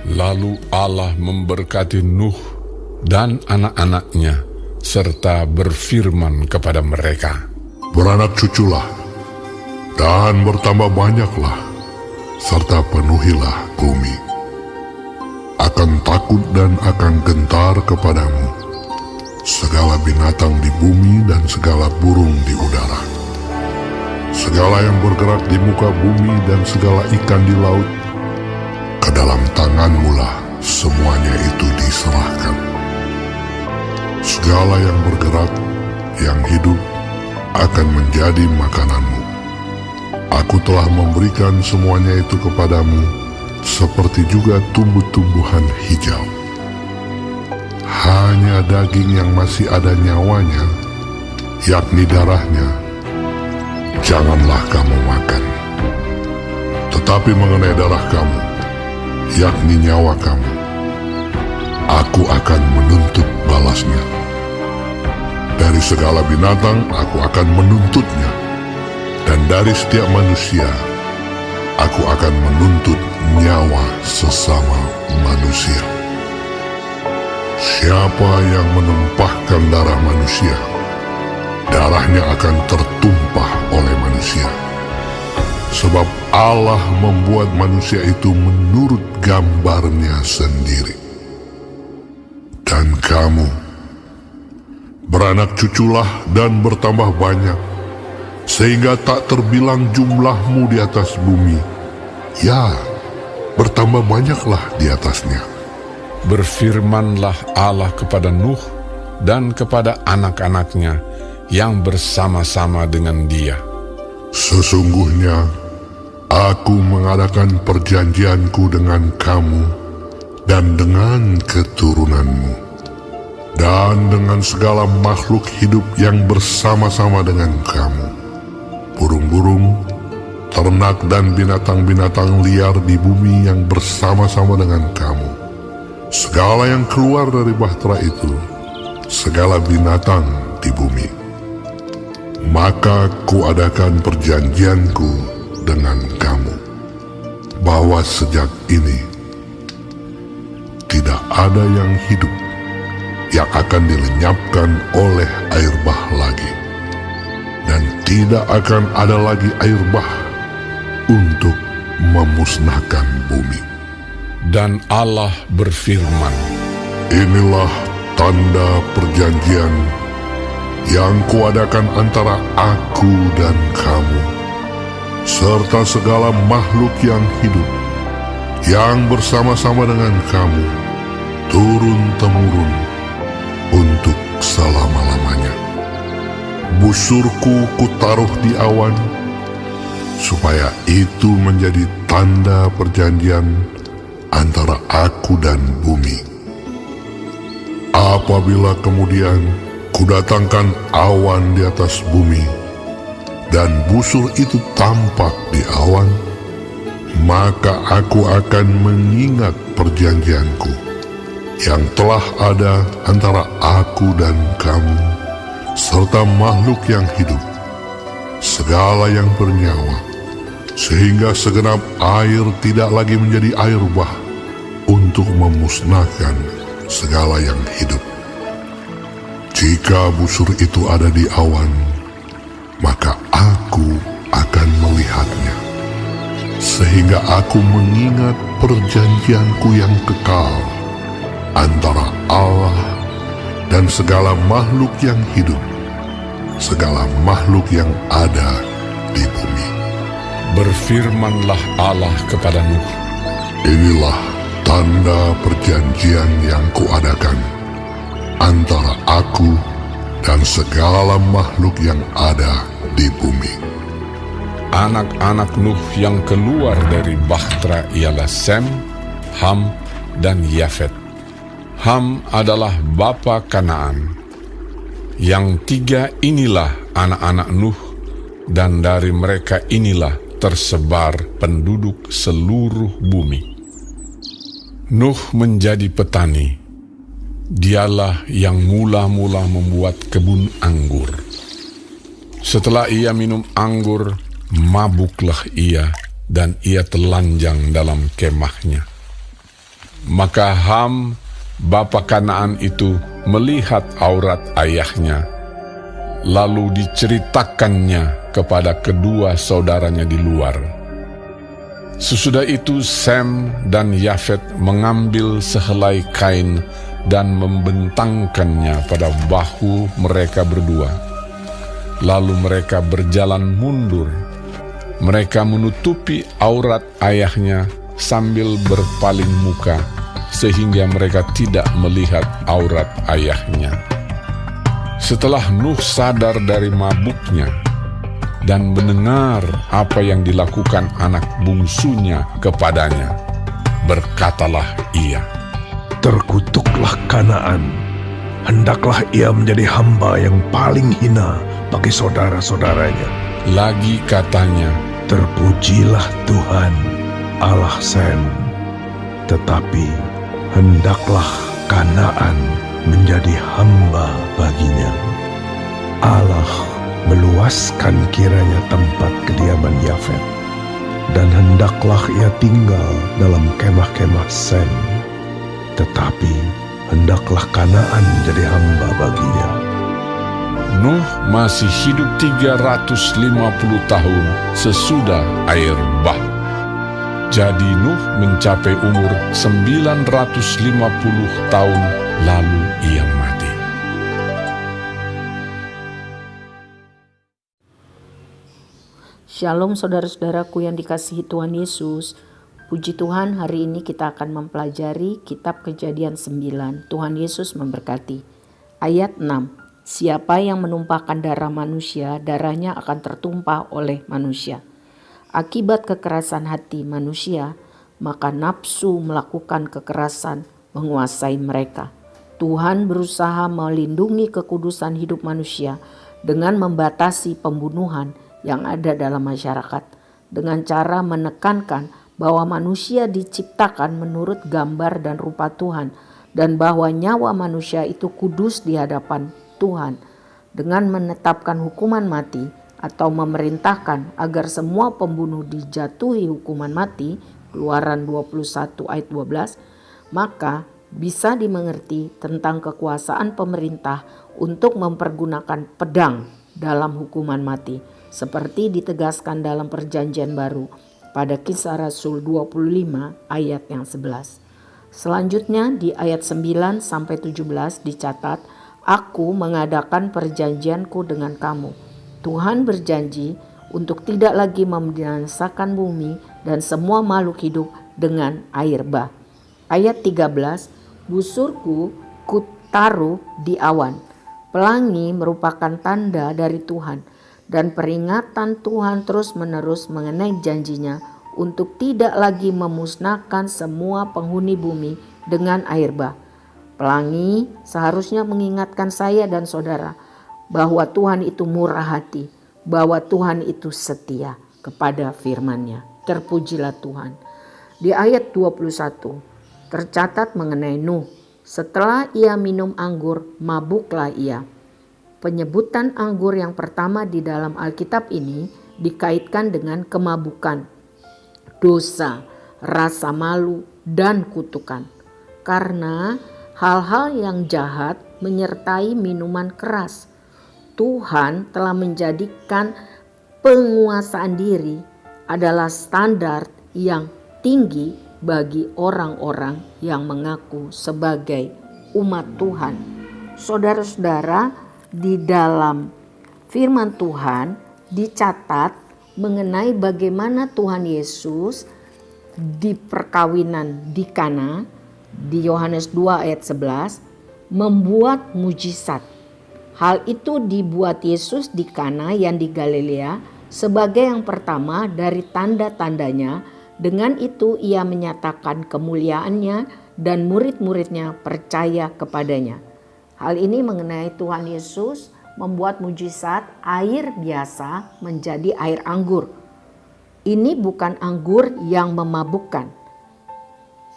Lalu Allah memberkati Nuh dan anak-anaknya, serta berfirman kepada mereka, "Beranak cuculah, dan bertambah banyaklah, serta penuhilah bumi. Akan takut dan akan gentar kepadamu segala binatang di bumi dan segala burung di udara. Segala yang bergerak di muka bumi dan segala ikan di laut, ke dalam tanganmu-lah semuanya itu diserahkan. Segala yang bergerak, yang hidup, akan menjadi makananmu. Aku telah memberikan semuanya itu kepadamu, seperti juga tumbuh-tumbuhan hijau. Hanya daging yang masih ada nyawanya, yakni darahnya, janganlah kamu makan. Tetapi mengenai darah kamu, yakni nyawa kamu, aku akan menuntut balasnya. Dari segala binatang aku akan menuntutnya, dan dari setiap manusia aku akan menuntut nyawa sesama manusia. Siapa yang menumpahkan darah manusia, darahnya akan tertumpah oleh manusia. Sebab Allah membuat manusia itu menurut gambarnya sendiri. Dan kamu, beranak cuculah dan bertambah banyak, sehingga tak terbilang jumlahmu di atas bumi. Ya, bertambah banyaklah di atasnya." Berfirmanlah Allah kepada Nuh dan kepada anak-anaknya yang bersama-sama dengan dia, "Sesungguhnya aku mengadakan perjanjianku dengan kamu dan dengan keturunanmu, dan dengan segala makhluk hidup yang bersama-sama dengan kamu, burung-burung, ternak dan binatang-binatang liar di bumi yang bersama-sama dengan kamu, segala yang keluar dari bahtera itu, segala binatang di bumi. Maka kuadakan perjanjianku dengan kamu, bahwa sejak ini tidak ada yang hidup yang akan dilenyapkan oleh air bah lagi, dan tidak akan ada lagi air bah untuk memusnahkan bumi." Dan Allah berfirman, "Inilah tanda perjanjian yang kuadakan antara aku dan kamu, serta segala makhluk yang hidup, yang bersama-sama dengan kamu, turun-temurun, untuk selama-lamanya. Busurku kutaruh di awan, supaya itu menjadi tanda perjanjian antara aku dan bumi. Apabila kemudian kudatangkan awan di atas bumi, dan busur itu tampak di awan, maka aku akan mengingat perjanjianku yang telah ada antara aku dan kamu, serta makhluk yang hidup, segala yang bernyawa, sehingga segenap air tidak lagi menjadi air bah untuk memusnahkan segala yang hidup. Jika busur itu ada di awan, maka aku akan melihatnya, sehingga aku mengingat perjanjianku yang kekal antara Allah dan segala makhluk yang hidup, segala makhluk yang ada di bumi." Berfirmanlah Allah kepada Nuh, "Inilah tanda perjanjian yang kuadakan antara aku dan segala makhluk yang ada di bumi." Anak-anak Nuh yang keluar dari bahtera ialah Sem, Ham, dan Yafet. Ham adalah bapa Kanaan. Yang tiga inilah anak-anak Nuh, dan dari mereka inilah tersebar penduduk seluruh bumi. Nuh menjadi petani. Dialah yang mula-mula membuat kebun anggur. Setelah ia minum anggur, mabuklah ia, dan ia telanjang dalam kemahnya. Maka Ham, bapa Kanaan itu, melihat aurat ayahnya, lalu diceritakannya kepada kedua saudaranya di luar. Sesudah itu Sem dan Yafet mengambil sehelai kain dan membentangkannya pada bahu mereka berdua. Lalu mereka berjalan mundur. Mereka menutupi aurat ayahnya sambil berpaling muka, sehingga mereka tidak melihat aurat ayahnya. Setelah Nuh sadar dari mabuknya dan mendengar apa yang dilakukan anak bungsunya kepadanya, berkatalah ia, "Terkutuklah Kanaan, hendaklah ia menjadi hamba yang paling hina bagi saudara-saudaranya." Lagi katanya, "Terpujilah Tuhan, Allah Sem, tetapi hendaklah Kanaan menjadi hamba baginya. Allah meluaskan kiranya tempat kediaman Yafet, dan hendaklah ia tinggal dalam kemah-kemah Sem, tetapi hendaklah Kanaan menjadi hamba baginya." Nuh masih hidup 350 tahun sesudah air bah. Jadi Nuh mencapai umur 950 tahun, lalu ia mati. Shalom saudara-saudaraku yang dikasihi Tuhan Yesus. Puji Tuhan, hari ini kita akan mempelajari kitab Kejadian 9. Tuhan Yesus memberkati. Ayat 6. Siapa yang menumpahkan darah manusia, darahnya akan tertumpah oleh manusia. Akibat kekerasan hati manusia, maka nafsu melakukan kekerasan menguasai mereka. Tuhan berusaha melindungi kekudusan hidup manusia dengan membatasi pembunuhan yang ada dalam masyarakat, dengan cara menekankan bahwa manusia diciptakan menurut gambar dan rupa Tuhan, dan bahwa nyawa manusia itu kudus di hadapan Tuhan, dengan menetapkan hukuman mati atau memerintahkan agar semua pembunuh dijatuhi hukuman mati, Keluaran 21 ayat 12, maka bisa dimengerti tentang kekuasaan pemerintah untuk mempergunakan pedang dalam hukuman mati, seperti ditegaskan dalam Perjanjian Baru pada Kisah Rasul 25 ayat yang 11. Selanjutnya di ayat 9 sampai 17 dicatat, "Aku mengadakan perjanjianku dengan kamu." Tuhan berjanji untuk tidak lagi membinasakan bumi dan semua makhluk hidup dengan air bah. Ayat 13, "Busurku kutaruh di awan." Pelangi merupakan tanda dari Tuhan, dan peringatan Tuhan terus-menerus mengenai janjinya untuk tidak lagi memusnahkan semua penghuni bumi dengan air bah. Pelangi seharusnya mengingatkan saya dan saudara bahwa Tuhan itu murah hati, bahwa Tuhan itu setia kepada firman-Nya. Terpujilah Tuhan. Di ayat 21 tercatat mengenai Nuh. Setelah ia minum anggur, mabuklah ia. Penyebutan anggur yang pertama di dalam Alkitab ini dikaitkan dengan kemabukan, dosa, rasa malu, dan kutukan. Karena hal-hal yang jahat menyertai minuman keras, Tuhan telah menjadikan penguasaan diri adalah standar yang tinggi bagi orang-orang yang mengaku sebagai umat Tuhan. Saudara-saudara, di dalam firman Tuhan dicatat mengenai bagaimana Tuhan Yesus di perkawinan di Kana, di Yohanes 2 ayat 11, membuat mujizat. Hal itu dibuat Yesus di Kana yang di Galilea sebagai yang pertama dari tanda-tandanya. Dengan itu ia menyatakan kemuliaannya dan murid-muridnya percaya kepadanya. Hal ini mengenai Tuhan Yesus membuat mujizat air biasa menjadi air anggur. Ini bukan anggur yang memabukkan.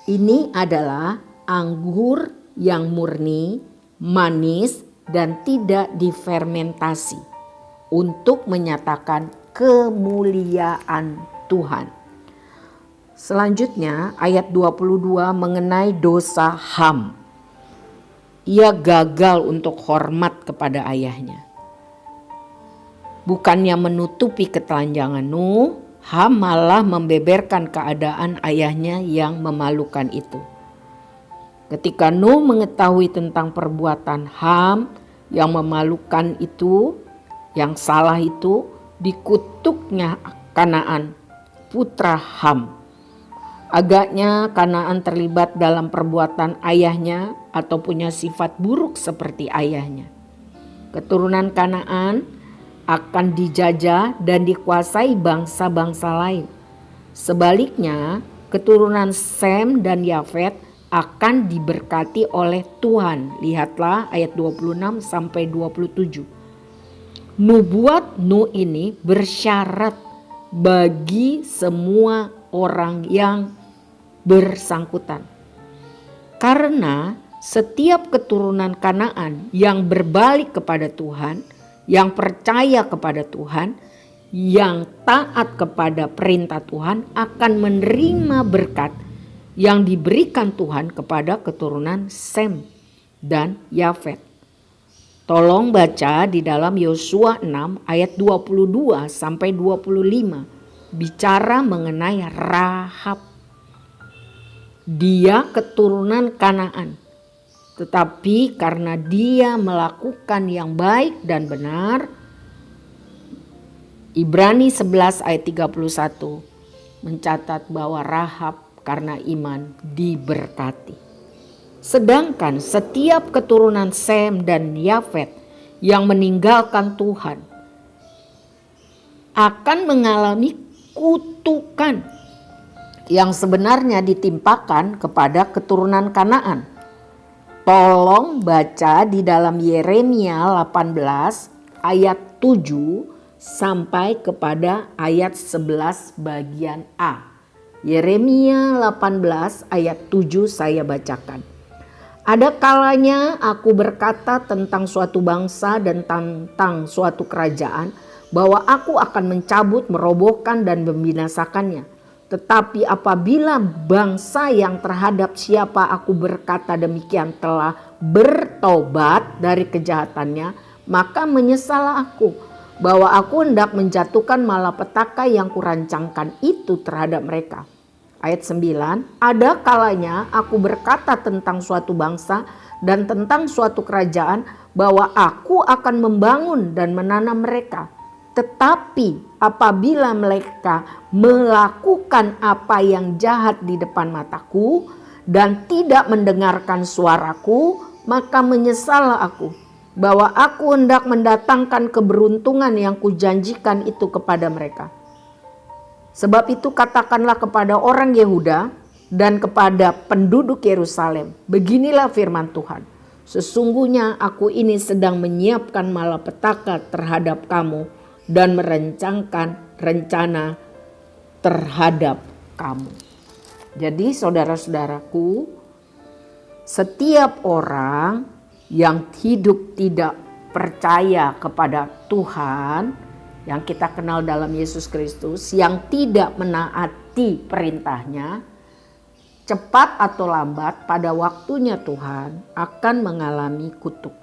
Ini adalah anggur yang murni, manis, dan tidak difermentasi untuk menyatakan kemuliaan Tuhan. Selanjutnya ayat 22 mengenai dosa Ham. Ia gagal untuk hormat kepada ayahnya. Bukannya menutupi ketelanjangan Nuh, Ham malah membeberkan keadaan ayahnya yang memalukan itu. Ketika Nuh mengetahui tentang perbuatan Ham yang memalukan itu, yang salah itu, dikutuknya Kanaan, putra Ham. Agaknya Kanaan terlibat dalam perbuatan ayahnya atau punya sifat buruk seperti ayahnya. Keturunan Kanaan akan dijajah dan dikuasai bangsa-bangsa lain. Sebaliknya, keturunan Sem dan Yafet akan diberkati oleh Tuhan. Lihatlah ayat 26 sampai 27. Nubuat Nuh ini bersyarat bagi semua orang yang bersangkutan. Karena setiap keturunan Kanaan yang berbalik kepada Tuhan, yang percaya kepada Tuhan, yang taat kepada perintah Tuhan akan menerima berkat yang diberikan Tuhan kepada keturunan Sem dan Yafet. Tolong baca di dalam Yosua 6 ayat 22 sampai 25 bicara mengenai Rahab. Dia keturunan Kanaan, tetapi karena dia melakukan yang baik dan benar, Ibrani 11 ayat 31 mencatat bahwa Rahab karena iman diberkati. Sedangkan setiap keturunan Sem dan Yafet yang meninggalkan Tuhan akan mengalami kutukan yang sebenarnya ditimpakan kepada keturunan Kanaan. Tolong baca di dalam Yeremia 18 ayat 7 sampai kepada ayat 11 bagian A. Yeremia 18 ayat 7 saya bacakan. Ada kalanya aku berkata tentang suatu bangsa dan tentang suatu kerajaan bahwa aku akan mencabut, merobohkan dan membinasakannya. Tetapi apabila bangsa yang terhadap siapa aku berkata demikian telah bertobat dari kejahatannya, maka menyesallah aku bahwa aku hendak menjatuhkan malapetaka yang kurancangkan itu terhadap mereka. Ayat 9, ada kalanya aku berkata tentang suatu bangsa dan tentang suatu kerajaan bahwa aku akan membangun dan menanam mereka. Tetapi apabila mereka melakukan apa yang jahat di depan mataku dan tidak mendengarkan suaraku, maka menyesallah aku bahwa aku hendak mendatangkan keberuntungan yang kujanjikan itu kepada mereka. Sebab itu katakanlah kepada orang Yehuda dan kepada penduduk Yerusalem, beginilah firman Tuhan. Sesungguhnya aku ini sedang menyiapkan malapetaka terhadap kamu dan merencanakan rencana terhadap kamu. Jadi saudara-saudaraku, setiap orang yang hidup tidak percaya kepada Tuhan, yang kita kenal dalam Yesus Kristus, yang tidak menaati perintahnya, cepat atau lambat pada waktunya Tuhan akan mengalami kutuk.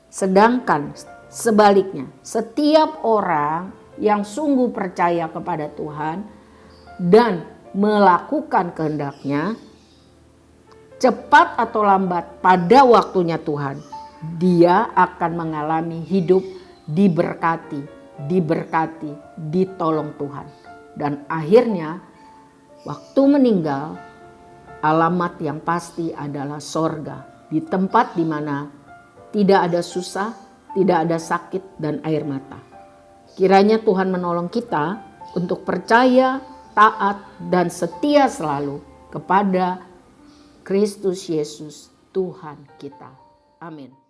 Sedangkan sebaliknya, setiap orang yang sungguh percaya kepada Tuhan dan melakukan kehendaknya, cepat atau lambat pada waktunya Tuhan, dia akan mengalami hidup diberkati, ditolong Tuhan. Dan akhirnya waktu meninggal, alamat yang pasti adalah sorga, di tempat di mana tidak ada susah, tidak ada sakit dan air mata. Kiranya Tuhan menolong kita untuk percaya, taat dan setia selalu kepada Kristus Yesus Tuhan kita. Amin.